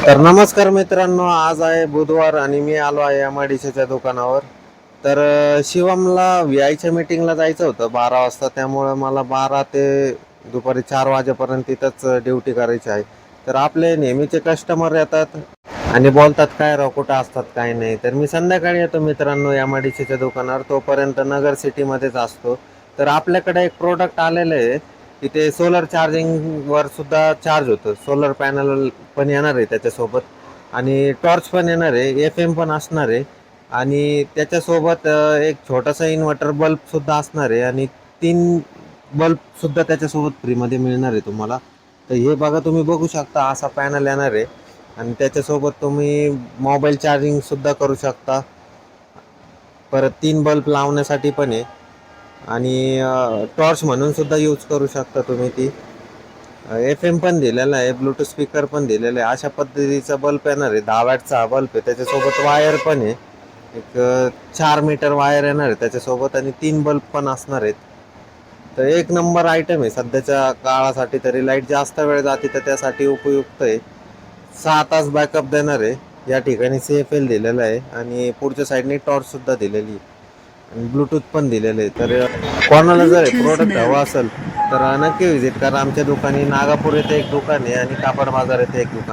तर नमस्कार मित्रांनो, आज आहे बुधवार आणि मी आलो आहे MIDCच्या दुकानावर. तर शिवमला व्हीआयच्या मीटिंगला जायचं होतं 12 वाजता, त्यामुळे मला 12 ते दुपारी 4 वाजेपर्यंत तिथंच ड्युटी करायची आहे. तर आपले नेहमीचे कस्टमर येतात आणि बोलतात काय राव कुठं असतात काय नाही. तर मी संध्याकाळी येतो मित्रांनो MIDCच्या दुकानावर, तोपर्यंत नगर सिटीमध्येच असतो. तर आपल्याकडे एक प्रोडक्ट आलेलं आहे, तिथे सोलर चार्जिंगवर सुद्धा चार्ज होतं. सोलर पॅनल पण येणार आहे त्याच्यासोबत आणि टॉर्च पण येणार आहे, FM पण असणार आहे आणि त्याच्यासोबत एक छोटासा इन्व्हर्टर बल्ब सुद्धा असणार आहे आणि 3 बल्ब सुद्धा त्याच्यासोबत फ्रीमध्ये मिळणार आहे तुम्हाला. तर हे बघा, तुम्ही बघू शकता असा पॅनल येणार आहे आणि त्याच्यासोबत तुम्ही मोबाईल चार्जिंग सुद्धा करू शकता. परत 3 बल्ब लावण्यासाठी पण आहे आणि टॉर्च म्हणून सुद्धा यूज करू शकता तुम्ही ती. FM पण दिलेला आहे, ब्लूटूथ स्पीकर पण दिलेला आहे. अशा पद्धतीचा बल्ब येणार आहे. 10 वॅटचा हा बल्ब आहे. त्याच्यासोबत वायर पण आहे. एक 4 मीटर वायर येणार आहे त्याच्यासोबत आणि 3 बल्ब पण असणार आहेत. तर एक नंबर आयटम आहे सध्याच्या काळासाठी. तरी लाईट जास्त वेळ जाते तर त्यासाठी उपयुक्त आहे. 6 तास बॅकअप देणार आहे. या ठिकाणी CFL दिलेला आहे आणि पुढच्या साईडने टॉर्च सुद्धा दिलेली आहे आणि ब्लूटूथ पण दिलेलं आहे. तर कोणाला जर प्रोडक्ट हवा असेल तर नक्की व्हिजिट करा आमच्या दुकानी. नागापूर येथे एक दुकान आहे आणि कापड बाजार येथे एक दुकान.